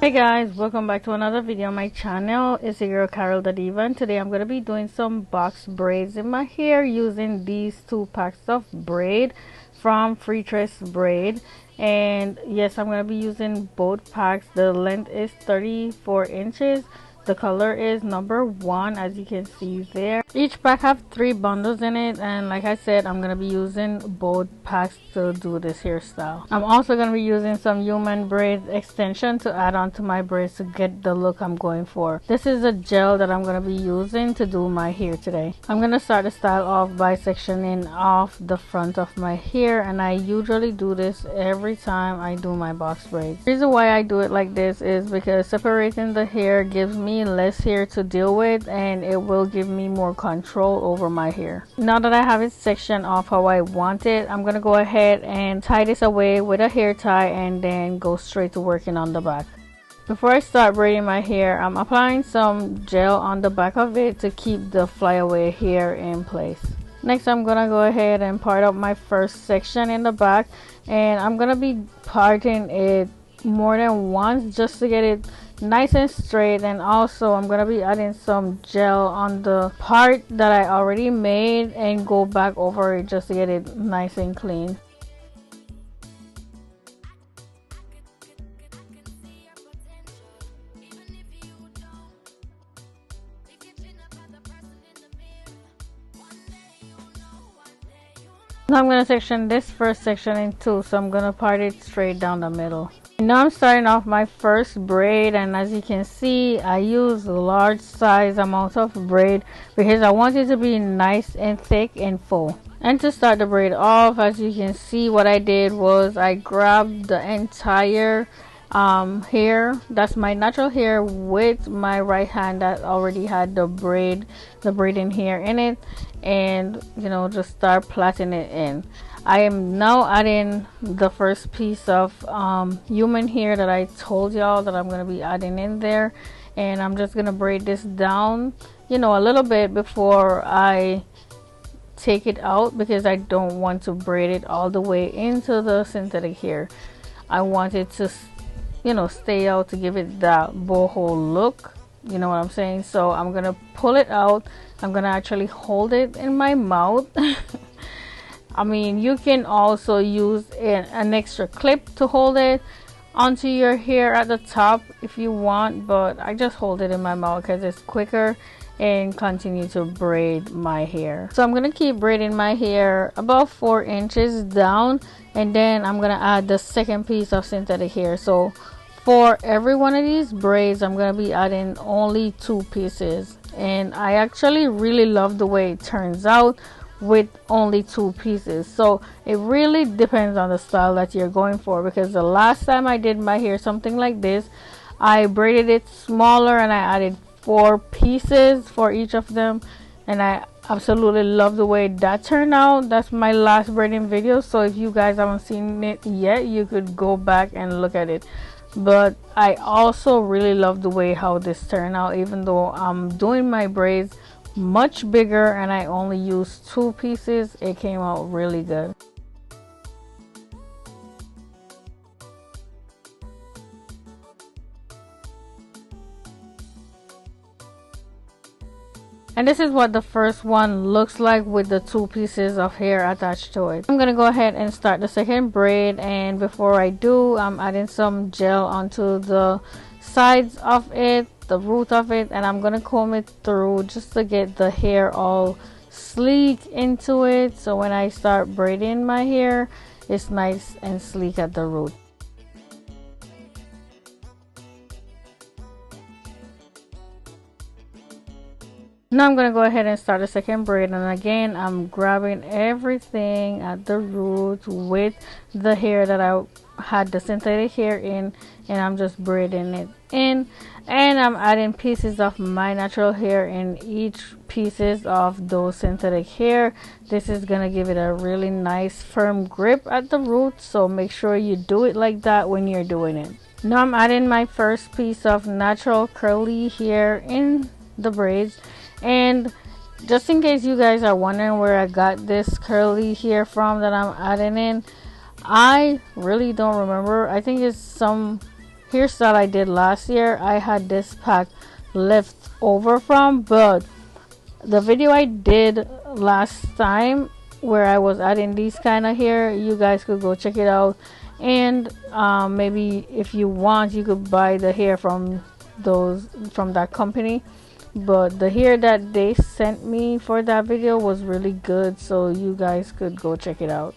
Hey guys, welcome back to another video on my channel. It's your girl Karrill DaDiva, and today I'm going to be doing some box braids in my hair using these 2 packs of braid from Free Trace Braid. And yes, I'm going to be using both packs. The length is 34 inches. The color is number 1, as you can see there. Each pack have 3 bundles in it, and like I said, I'm going to be using both packs to do this hairstyle. I'm also going to be using some human braid extension to add on to my braids to get the look I'm going for. This is a gel that I'm going to be using to do my hair today. I'm going to start the style off by sectioning off the front of my hair, and I usually do this every time I do my box braids. The reason why I do it like this is because separating the hair gives me less hair to deal with, and it will give me more control over my hair. Now that I have it sectioned off how I want it, I'm gonna go ahead and tie this away with a hair tie and then go straight to working on the back. Before I start braiding my hair, I'm applying some gel on the back of it to keep the flyaway hair in place. Next, I'm gonna go ahead and part up my first section in the back, and I'm gonna be parting it more than once just to get it nice and straight. And also I'm gonna be adding some gel on the part that I already made and go back over it just to get it nice and clean. Now I'm going to section this first section in 2, so I'm going to part it straight down the middle. Now I'm starting off my first braid, and as you can see, I use large size amounts of braid because I want it to be nice and thick and full. And to start the braid off, as you can see, what I did was I grabbed the entire hair, that's my natural hair, with my right hand that already had the braiding hair in it, and just start plaiting it in. I am now adding the first piece of human hair that I told y'all that I'm going to be adding in there, and I'm just going to braid this down a little bit before I take it out, because I don't want to braid it all the way into the synthetic hair. I want it to stay out to give it that boho look, you know what I'm saying. So I'm gonna pull it out. I'm gonna actually hold it in my mouth. I mean, you can also use an extra clip to hold it onto your hair at the top if you want, but I just hold it in my mouth because it's quicker, and continue to braid my hair. So I'm gonna keep braiding my hair about 4 inches down, and then I'm gonna add the second piece of synthetic hair. So for every one of these braids, I'm gonna be adding only 2 pieces, and I actually really love the way it turns out with only 2 pieces. So it really depends on the style that you're going for, because the last time I did my hair something like this, I braided it smaller and I added 4 pieces for each of them, and I absolutely love the way that turned out. That's my last braiding video, so if you guys haven't seen it yet, you could go back and look at it. But I also really love the way how this turned out, even though I'm doing my braids much bigger and I only used 2 pieces. It came out really good. And this is what the first one looks like with the 2 pieces of hair attached to it. I'm gonna go ahead and start the second braid, and before I do, I'm adding some gel onto the sides of it, the root of it, and I'm gonna comb it through just to get the hair all sleek into it, so when I start braiding my hair, it's nice and sleek at the root. Now I'm gonna go ahead and start the second braid, and again I'm grabbing everything at the root with the hair that I had the synthetic hair in, and I'm just braiding it in, and I'm adding pieces of my natural hair in each pieces of those synthetic hair. This is gonna give it a really nice firm grip at the root, so make sure you do it like that when you're doing it. Now I'm adding my first piece of natural curly hair in the braids, and just in case you guys are wondering where I got this curly hair from that I'm adding in, I really don't remember. I think it's some hairstyle I did last year. I had this pack left over from, but the video I did last time where I was adding these kind of hair, you guys could go check it out. And maybe if you want, you could buy the hair from that company. But the hair that they sent me for that video was really good, so you guys could go check it out.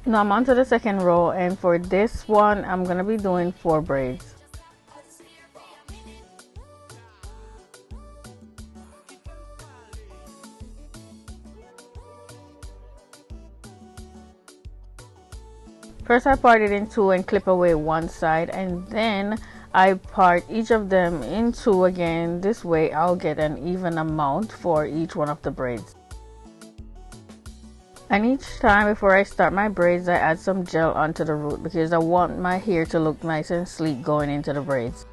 Now I'm on to the second row, and for this one I'm gonna be doing 4 braids. First I part it in 2 and clip away one side, and then I part each of them in 2 again. This way I'll get an even amount for each one of the braids. And each time before I start my braids, I add some gel onto the root because I want my hair to look nice and sleek going into the braids.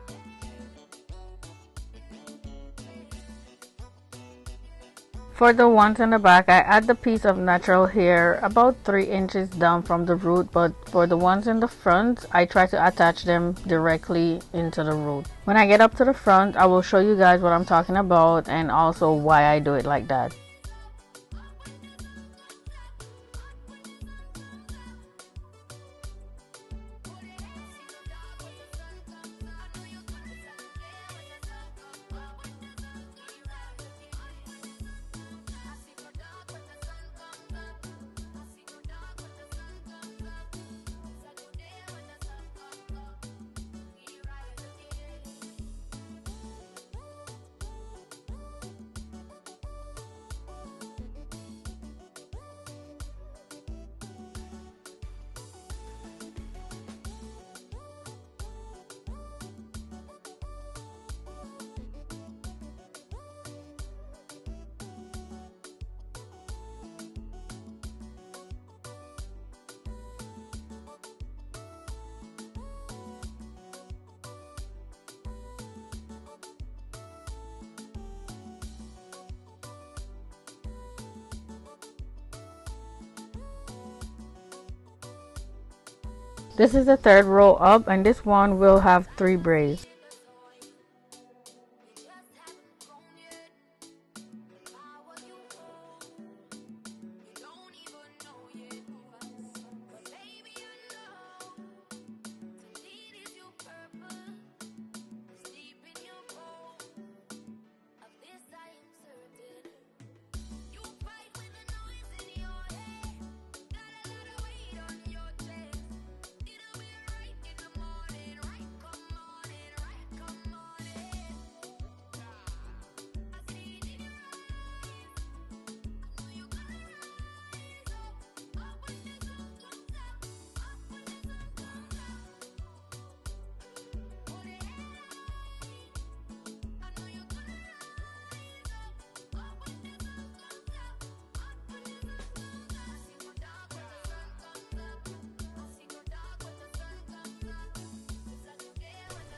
For the ones in the back, I add the piece of natural hair about 3 inches down from the root, but for the ones in the front, I try to attach them directly into the root. When I get up to the front, I will show you guys what I'm talking about and also why I do it like that. This is the third row up, and this one will have 3 braids.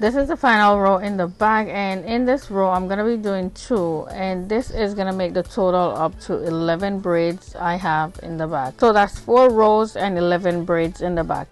This is the final row in the back, and in this row I'm gonna be doing 2, and this is gonna make the total up to 11 braids I have in the back. So that's 4 rows and 11 braids in the back.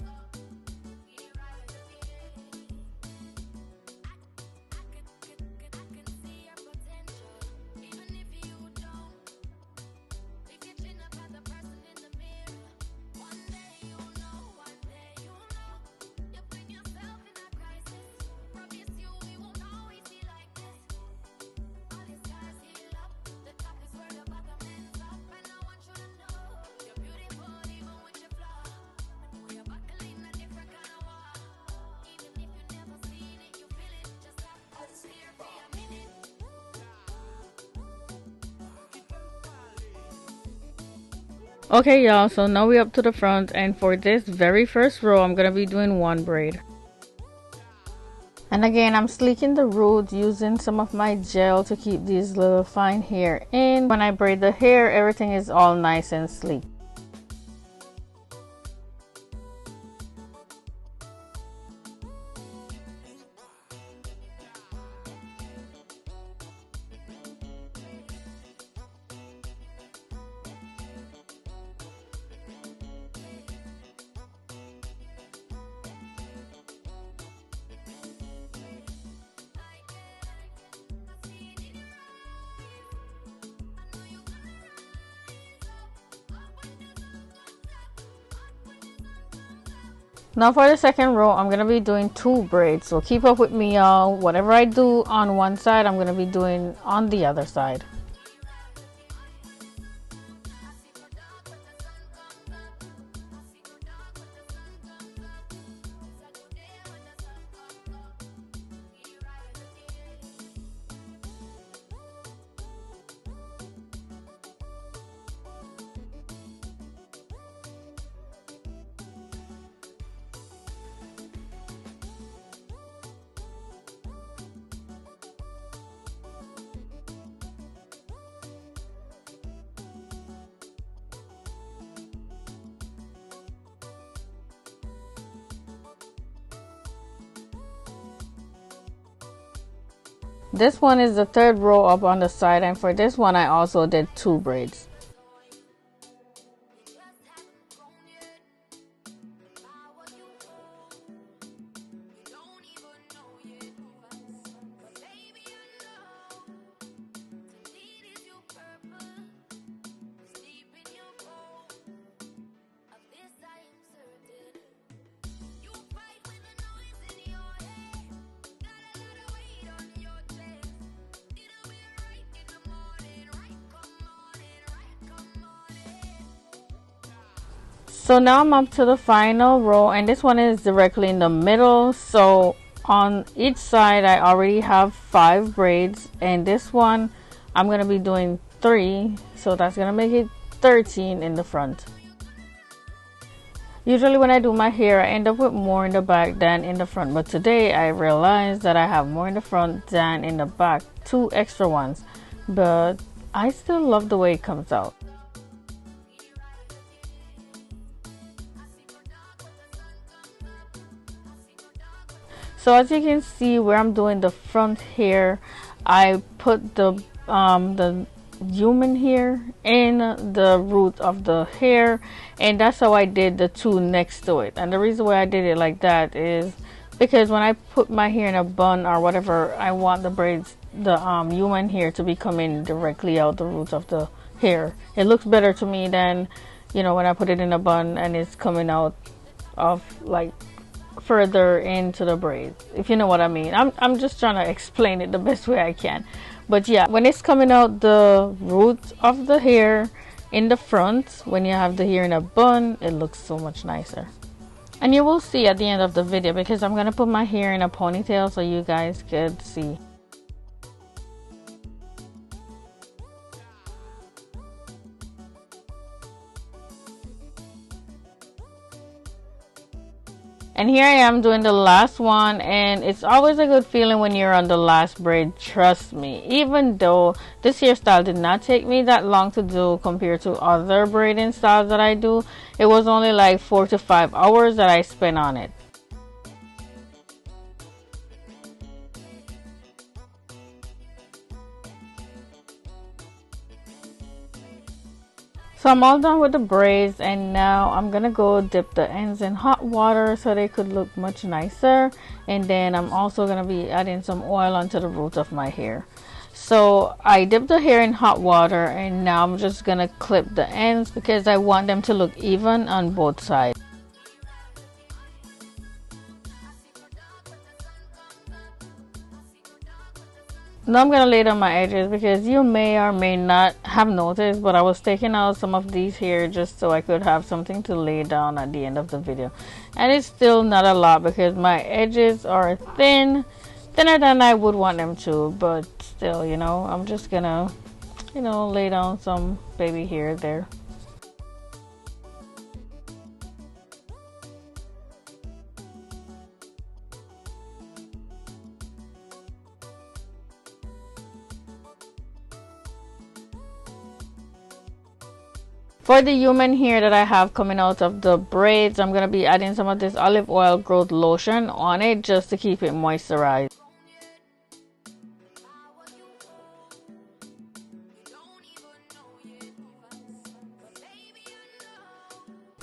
Okay y'all, so now we're up to the front, and for this very first row I'm gonna be doing one braid. And again, I'm sleeking the roots using some of my gel to keep these little fine hair in. When I braid the hair, everything is all nice and sleek. Now for the second row, I'm going to be doing 2 braids. So keep up with me y'all. Whatever I do on one side, I'm going to be doing on the other side. This one is the third row up on the side, and for this one I also did 2 braids. So now I'm up to the final row, and this one is directly in the middle. So on each side I already have 5 braids, and this one I'm going to be doing 3, so that's going to make it 13 in the front. Usually when I do my hair I end up with more in the back than in the front, but today I realized that I have more in the front than in the back, 2 extra ones, but I still love the way it comes out. So as you can see, where I'm doing the front hair, I put the human hair in the root of the hair, and that's how I did the 2 next to it. And the reason why I did it like that is because when I put my hair in a bun or whatever, I want the braids, the human hair, to be coming directly out the roots of the hair. It looks better to me than, you know, when I put it in a bun and it's coming out of like further into the braids, if you know what I mean. I'm just trying to explain it the best way I can. But yeah, when it's coming out the roots of the hair in the front, when you have the hair in a bun, it looks so much nicer. And you will see at the end of the video, because I'm gonna put my hair in a ponytail so you guys could see. And here I am doing the last one, and it's always a good feeling when you're on the last braid, trust me. Even though this hairstyle did not take me that long to do compared to other braiding styles that I do, it was only like 4 to 5 hours that I spent on it. So I'm all done with the braids, and now I'm gonna go dip the ends in hot water so they could look much nicer. And then I'm also gonna be adding some oil onto the roots of my hair. So I dipped the hair in hot water, and now I'm just gonna clip the ends because I want them to look even on both sides. Now I'm gonna lay down my edges because you may or may not have noticed, but I was taking out some of these here just so I could have something to lay down at the end of the video. And it's still not a lot because my edges are thinner than I would want them to, but still, you know, I'm just gonna, you know, lay down some baby hair there. For the human hair that I have coming out of the braids, I'm going to be adding some of this olive oil growth lotion on it just to keep it moisturized.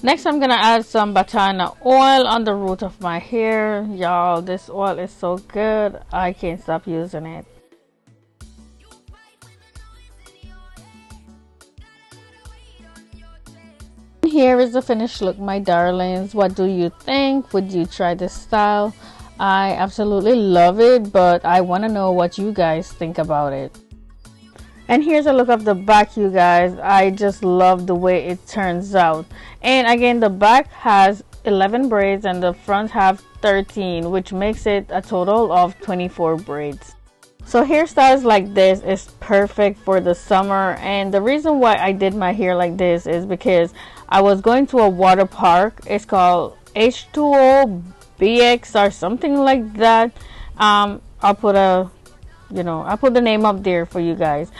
Next, I'm going to add some batana oil on the root of my hair. Y'all, this oil is so good. I can't stop using it. Here is the finished look, my darlings. What do you think? Would you try this style? I absolutely love it, but I want to know what you guys think about it. And here's a look of the back, you guys. I just love the way it turns out. And again, the back has 11 braids and the front have 13, which makes it a total of 24 braids. So hairstyles like this is perfect for the summer, and the reason why I did my hair like this is because I was going to a water park. It's called H2O BX or something like that. I'll put I'll put the name up there for you guys.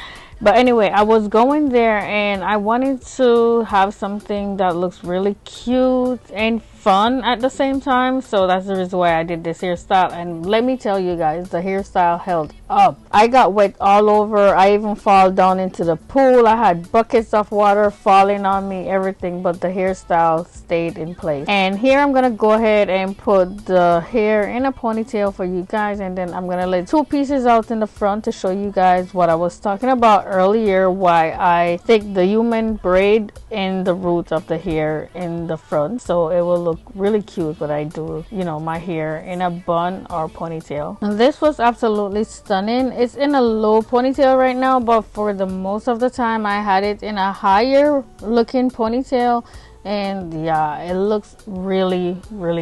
But anyway, I was going there and I wanted to have something that looks really cute and fun at the same time. So that's the reason why I did this hairstyle. And let me tell you guys, the hairstyle held up. I got wet all over. I even fall down into the pool. I had buckets of water falling on me, everything, but the hairstyle stayed in place. And here I'm gonna go ahead and put the hair in a ponytail for you guys, and then I'm gonna let 2 pieces out in the front to show you guys what I was talking about earlier, why I stick the human braid in the root of the hair in the front, so it will look really cute when I do my hair in a bun or ponytail. And this was absolutely stunning. It's in a low ponytail right now, but for the most of the time I had it in a higher looking ponytail, and yeah, it looks really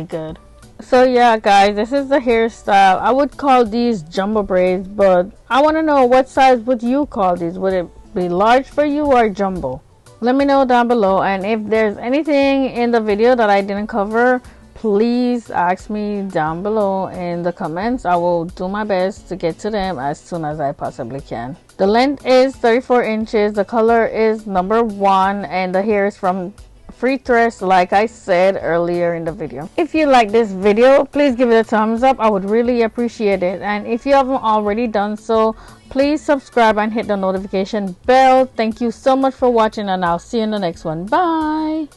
good. So yeah guys, this is the hairstyle. I would call these jumbo braids, but I want to know, what size would you call these? Would it be large for you or jumbo? Let me know down below, and if there's anything in the video that I didn't cover, please ask me down below in the comments. I will do my best to get to them as soon as I possibly can. The length is 34 inches, the color is number 1, and the hair is from free threads, like I said earlier in the video. If you like this video, please give it a thumbs up. I would really appreciate it. And if you haven't already done so, please subscribe and hit the notification bell. Thank you so much for watching, and I'll see you in the next one. Bye.